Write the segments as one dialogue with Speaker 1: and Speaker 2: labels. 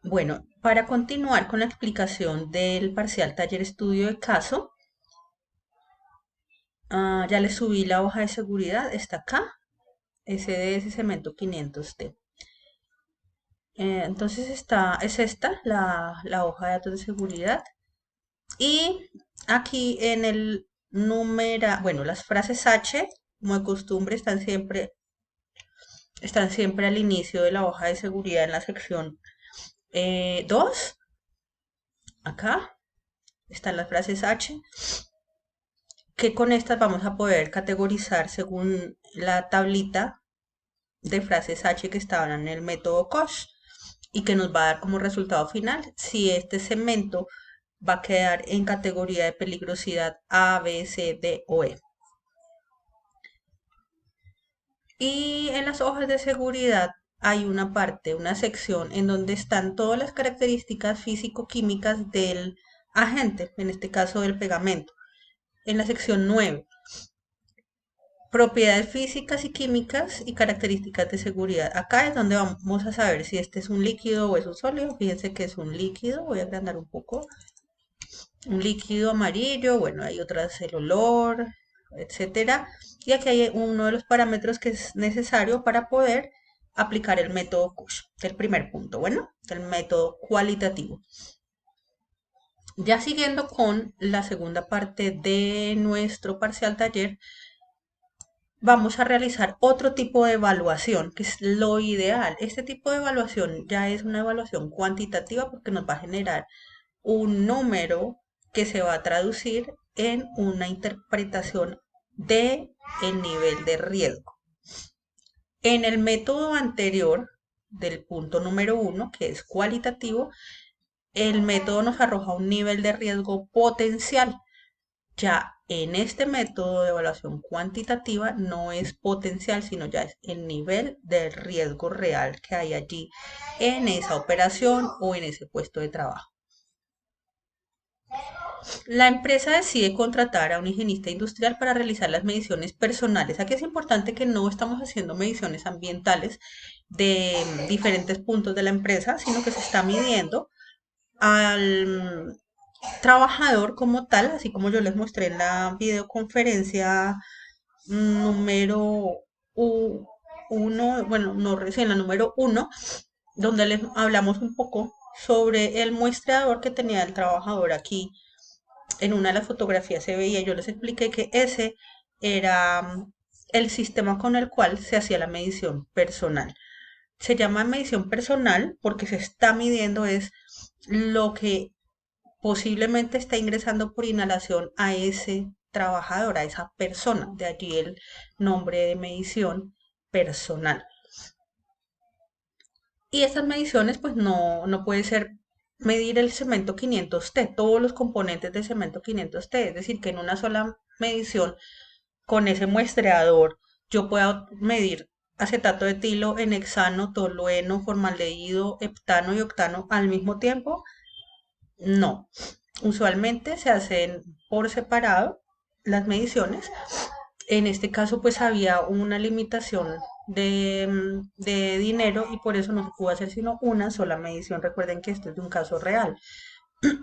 Speaker 1: Bueno, para continuar con la explicación del parcial taller estudio de caso, ya le subí la hoja de seguridad, está acá, SDS Cemento 500T. Entonces es esta la hoja de datos de seguridad. Y aquí en el número, bueno, las frases H, como de costumbre, están siempre al inicio de la hoja de seguridad en la sección 2. Acá están las frases H, que con estas vamos a poder categorizar según la tablita de frases H que estaban en el método Koch y que nos va a dar como resultado final si este cemento va a quedar en categoría de peligrosidad A, B, C, D o E. Y en las hojas de seguridad hay una parte, una sección en donde están todas las características físico-químicas del agente, en este caso del pegamento. En la sección 9, propiedades físicas y químicas y características de seguridad. Acá es donde vamos a saber si este es un líquido o es un sólido. Fíjense que es un líquido. Voy a agrandar un poco. Un líquido amarillo. Bueno, hay otras, el olor, etcétera. Y aquí hay uno de los parámetros que es necesario para poder aplicar el método Koch. El primer punto, bueno, el método cualitativo. Ya siguiendo con la segunda parte de nuestro parcial taller, vamos a realizar otro tipo de evaluación, que es lo ideal. Este tipo de evaluación ya es una evaluación cuantitativa porque nos va a generar un número que se va a traducir en una interpretación de el nivel de riesgo. En el método anterior del punto número 1, que es cualitativo, el método nos arroja un nivel de riesgo potencial. Ya en este método de evaluación cuantitativa no es potencial, sino ya es el nivel de riesgo real que hay allí en esa operación o en ese puesto de trabajo. La empresa decide contratar a un higienista industrial para realizar las mediciones personales. Aquí es importante que no estamos haciendo mediciones ambientales de diferentes puntos de la empresa, sino que se está midiendo al trabajador como tal, así como yo les mostré en la videoconferencia número uno, bueno, no recién, la número uno, donde les hablamos un poco sobre el muestreador que tenía el trabajador aquí. En una de las fotografías se veía, yo les expliqué que ese era el sistema con el cual se hacía la medición personal. Se llama medición personal porque se está midiendo es lo que posiblemente está ingresando por inhalación a ese trabajador, a esa persona. De allí el nombre de medición personal. Y estas mediciones, pues no puede ser medir el cemento 500T, todos los componentes del cemento 500T. Es decir, que en una sola medición, con ese muestreador, yo puedo medir acetato de etilo en hexano, tolueno, formaldehído, heptano y octano al mismo tiempo. No, usualmente se hacen por separado las mediciones. En este caso, pues había una limitación de dinero y por eso no se pudo hacer sino una sola medición. Recuerden que esto es de un caso real.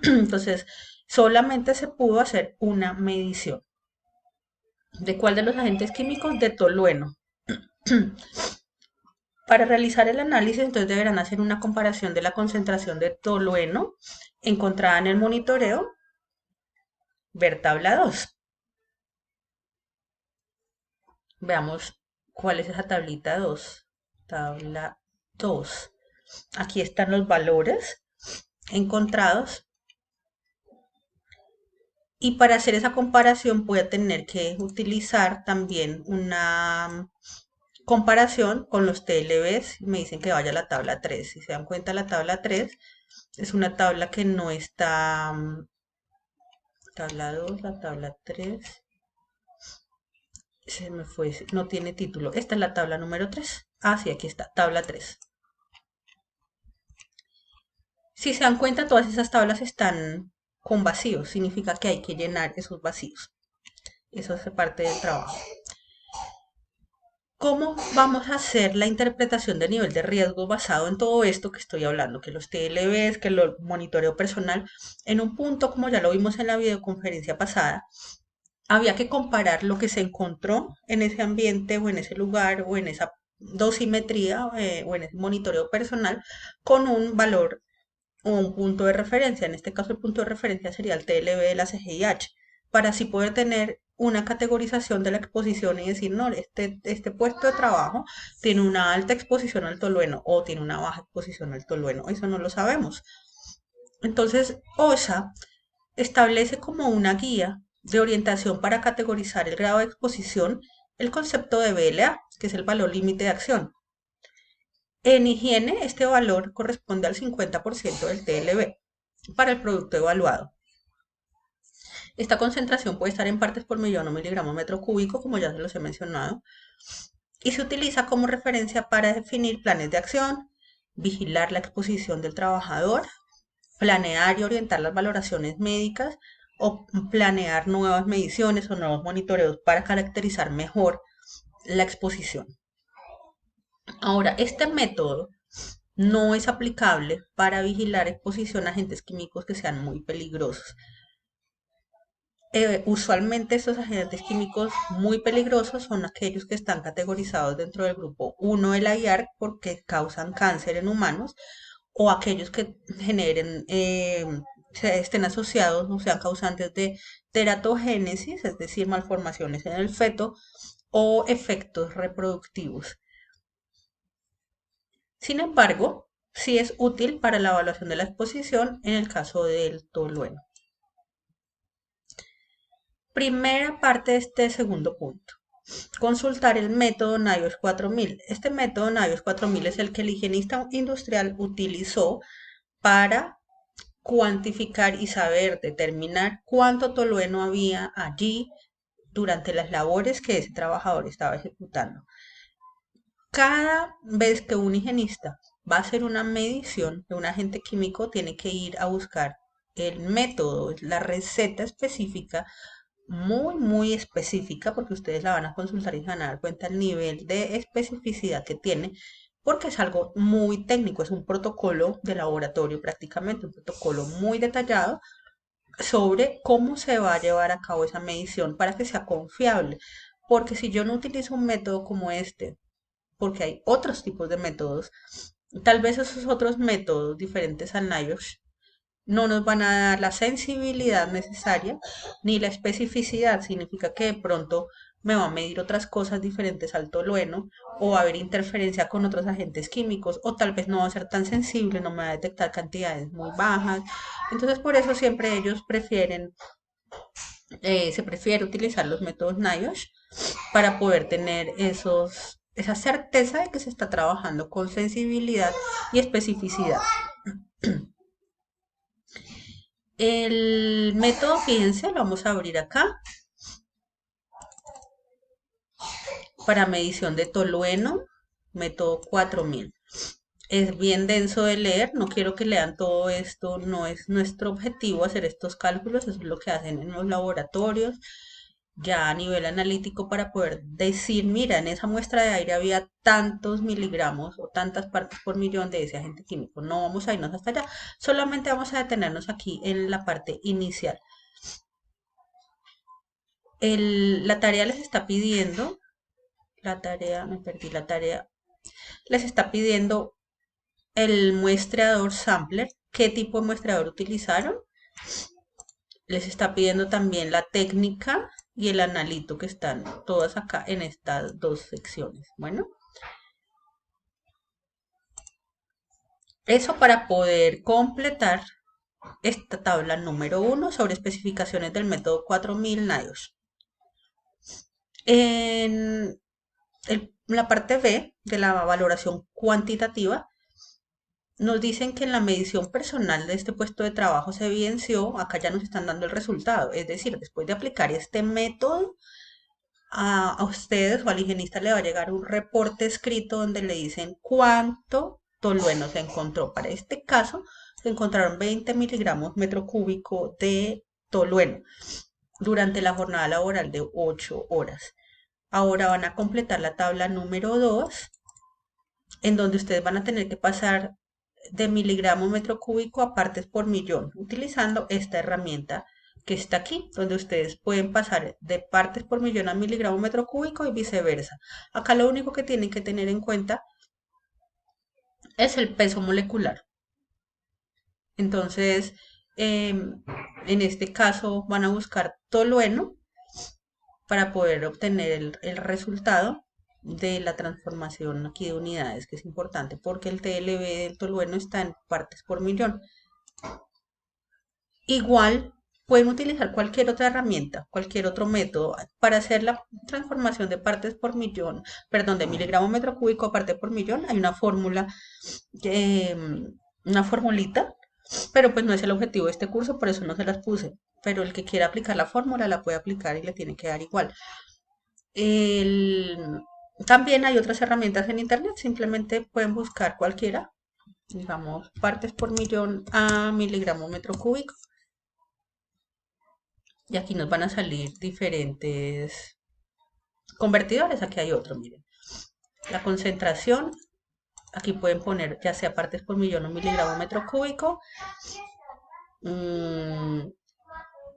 Speaker 1: Entonces, solamente se pudo hacer una medición. ¿De cuál de los agentes químicos? De tolueno. Para realizar el análisis, entonces deberán hacer una comparación de la concentración de tolueno encontrada en el monitoreo, ver tabla 2. Veamos cuál es esa tablita 2. Tabla 2. Aquí están los valores encontrados. Y para hacer esa comparación voy a tener que utilizar también una comparación con los TLBs. Me dicen que vaya a la tabla 3. Si se dan cuenta, la tabla 3 es una tabla que no está... tabla 2, la tabla 3. Se me fue, no tiene título. Esta es la tabla número 3. Ah, sí, aquí está, tabla 3. Si se dan cuenta, todas esas tablas están con vacíos. Significa que hay que llenar esos vacíos. Eso hace parte del trabajo. ¿Cómo vamos a hacer la interpretación del nivel de riesgo basado en todo esto que estoy hablando? Que los TLBs, que el monitoreo personal, en un punto, como ya lo vimos en la videoconferencia pasada, había que comparar lo que se encontró en ese ambiente o en ese lugar o en esa dosimetría o en ese monitoreo personal con un valor o un punto de referencia. En este caso, el punto de referencia sería el TLB de la CGIH, para así poder tener una categorización de la exposición y decir, no, este puesto de trabajo tiene una alta exposición al tolueno o tiene una baja exposición al tolueno. Eso no lo sabemos. Entonces, OSHA establece como una guía de orientación para categorizar el grado de exposición el concepto de BLA, que es el valor límite de acción. En higiene, este valor corresponde al 50% del TLB para el producto evaluado. Esta concentración puede estar en partes por millón o miligramos metro cúbico, como ya se los he mencionado, y se utiliza como referencia para definir planes de acción, vigilar la exposición del trabajador, planear y orientar las valoraciones médicas o planear nuevas mediciones o nuevos monitoreos para caracterizar mejor la exposición. Ahora, este método no es aplicable para vigilar exposición a agentes químicos que sean muy peligrosos. Usualmente estos agentes químicos muy peligrosos son aquellos que están categorizados dentro del grupo 1 de la IARC porque causan cáncer en humanos o aquellos que generen, estén asociados o sean causantes de teratogénesis, es decir, malformaciones en el feto o efectos reproductivos. Sin embargo, sí es útil para la evaluación de la exposición en el caso del tolueno. Primera parte de este segundo punto. Consultar el método NIOSH 4000. Este método NIOSH 4000 es el que el higienista industrial utilizó para cuantificar y saber determinar cuánto tolueno había allí durante las labores que ese trabajador estaba ejecutando. Cada vez que un higienista va a hacer una medición de un agente químico, tiene que ir a buscar el método, la receta específica, muy específica, porque ustedes la van a consultar y se van a dar cuenta el nivel de especificidad que tiene, porque es algo muy técnico, es un protocolo de laboratorio prácticamente, un protocolo muy detallado sobre cómo se va a llevar a cabo esa medición para que sea confiable. Porque si yo no utilizo un método como este, porque hay otros tipos de métodos, tal vez esos otros métodos diferentes al NIOSH no nos van a dar la sensibilidad necesaria ni la especificidad. Significa que de pronto me va a medir otras cosas diferentes al tolueno o va a haber interferencia con otros agentes químicos o tal vez no va a ser tan sensible, no me va a detectar cantidades muy bajas. Entonces por eso siempre ellos prefieren, se prefiere utilizar los métodos NIOSH para poder tener esa certeza de que se está trabajando con sensibilidad y especificidad. El método, fíjense, lo vamos a abrir acá para medición de tolueno, método 4000. Es bien denso de leer, no quiero que lean todo esto, no es nuestro objetivo hacer estos cálculos, eso es lo que hacen en los laboratorios, ya a nivel analítico para poder decir, mira, en esa muestra de aire había tantos miligramos o tantas partes por millón de ese agente químico. No vamos a irnos hasta allá, solamente vamos a detenernos aquí en la parte inicial. La tarea les está pidiendo, me perdí la tarea, les está pidiendo el muestreador sampler, qué tipo de muestreador utilizaron. Les está pidiendo también la técnica y el analito que están todas acá en estas dos secciones. Bueno, eso para poder completar esta tabla número 1 sobre especificaciones del método 4000 NIOSH. En la parte B de la valoración cuantitativa, nos dicen que en la medición personal de este puesto de trabajo se evidenció, acá ya nos están dando el resultado, es decir, después de aplicar este método, a ustedes o al higienista le va a llegar un reporte escrito donde le dicen cuánto tolueno se encontró. Para este caso, se encontraron 20 miligramos metro cúbico de tolueno durante la jornada laboral de 8 horas. Ahora van a completar la tabla número 2, en donde ustedes van a tener que pasar de miligramo metro cúbico a partes por millón, utilizando esta herramienta que está aquí, donde ustedes pueden pasar de partes por millón a miligramo metro cúbico y viceversa. Acá lo único que tienen que tener en cuenta es el peso molecular. Entonces, en este caso van a buscar tolueno para poder obtener el resultado de la transformación aquí de unidades, que es importante porque el TLB del tolueno está en partes por millón. Igual pueden utilizar cualquier otra herramienta, cualquier otro método para hacer la transformación de partes por millón, perdón, de miligramo metro cúbico a parte por millón. Hay una fórmula, una formulita, pero pues no es el objetivo de este curso, por eso no se las puse. Pero el que quiera aplicar la fórmula la puede aplicar y le tiene que dar igual. También hay otras herramientas en internet, simplemente pueden buscar cualquiera, digamos, partes por millón a miligramo metro cúbico. Y aquí nos van a salir diferentes convertidores. Aquí hay otro, miren. La concentración, aquí pueden poner ya sea partes por millón o miligramo metro cúbico.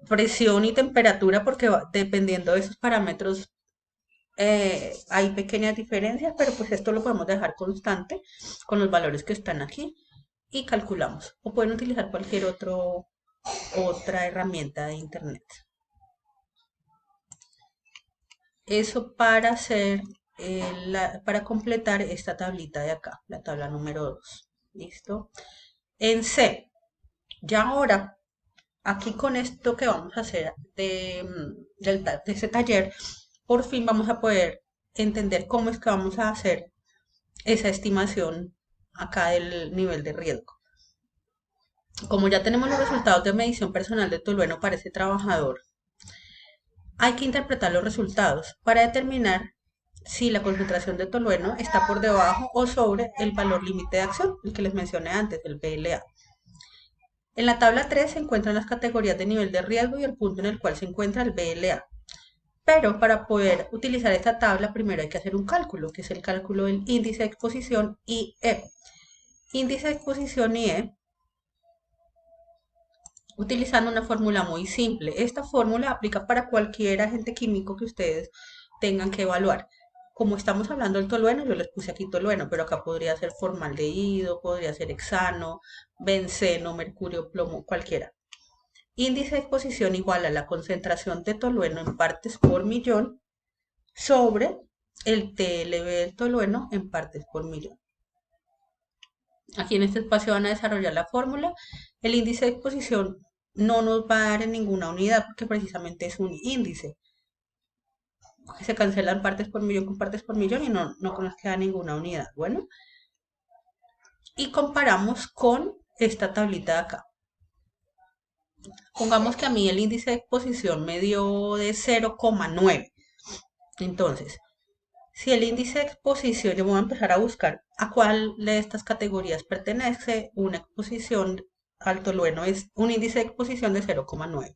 Speaker 1: Presión y temperatura, porque dependiendo de esos parámetros hay pequeñas diferencias, pero pues esto lo podemos dejar constante con los valores que están aquí y calculamos. O pueden utilizar cualquier otra herramienta de internet. Eso para hacer, para completar esta tablita de acá, la tabla número 2. ¿Listo? En C, ya ahora, aquí con esto que vamos a hacer de ese taller, por fin vamos a poder entender cómo es que vamos a hacer esa estimación acá del nivel de riesgo. Como ya tenemos los resultados de medición personal de tolueno para ese trabajador, hay que interpretar los resultados para determinar si la concentración de tolueno está por debajo o sobre el valor límite de acción, el que les mencioné antes, el BLA. En la tabla 3 se encuentran las categorías de nivel de riesgo y el punto en el cual se encuentra el BLA. Pero para poder utilizar esta tabla, primero hay que hacer un cálculo, que es el cálculo del índice de exposición IE. Índice de exposición IE, utilizando una fórmula muy simple. Esta fórmula aplica para cualquier agente químico que ustedes tengan que evaluar. Como estamos hablando del tolueno, yo les puse aquí tolueno, pero acá podría ser formaldehído, podría ser hexano, benceno, mercurio, plomo, cualquiera. Índice de exposición igual a la concentración de tolueno en partes por millón sobre el TLB del tolueno en partes por millón. Aquí en este espacio van a desarrollar la fórmula. El índice de exposición no nos va a dar en ninguna unidad porque precisamente es un índice. Se cancelan partes por millón con partes por millón y no nos queda ninguna unidad. Bueno, y comparamos con esta tablita de acá. Pongamos que a mí el índice de exposición me dio de 0,9. Entonces, si el índice de exposición, yo voy a empezar a buscar a cuál de estas categorías pertenece. Una exposición al tolueno es un índice de exposición de 0,9.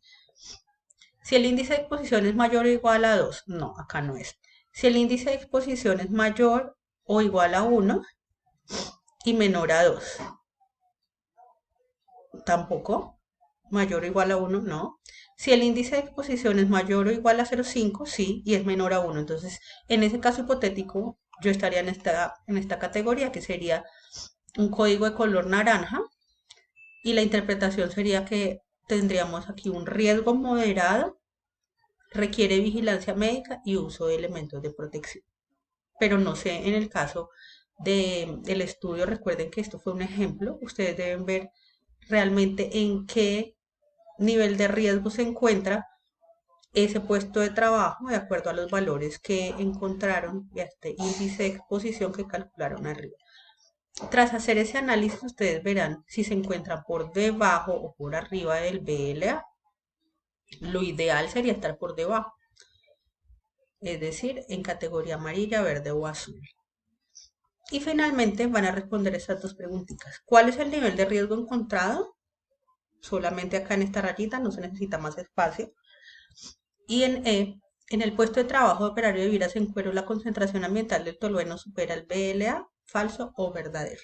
Speaker 1: Si el índice de exposición es mayor o igual a 2, no, acá no es. Si el índice de exposición es mayor o igual a 1 y menor a 2, tampoco. Mayor o igual a 1, no. Si el índice de exposición es mayor o igual a 0,5, sí, y es menor a 1. Entonces, en ese caso hipotético, yo estaría en esta categoría, que sería un código de color naranja, y la interpretación sería que tendríamos aquí un riesgo moderado, requiere vigilancia médica y uso de elementos de protección. Pero no sé, en el caso del estudio, recuerden que esto fue un ejemplo, ustedes deben ver realmente en qué nivel de riesgo se encuentra ese puesto de trabajo de acuerdo a los valores que encontraron y a este índice de exposición que calcularon arriba. Tras hacer ese análisis, ustedes verán si se encuentran por debajo o por arriba del BLA. Lo ideal sería estar por debajo, es decir, en categoría amarilla, verde o azul. Y finalmente van a responder estas dos preguntitas. ¿Cuál es el nivel de riesgo encontrado? Solamente acá en esta rayita, no se necesita más espacio. Y en E, En el puesto de trabajo de operario de viras en cuero, la concentración ambiental del tolueno supera el BLA, falso o verdadero.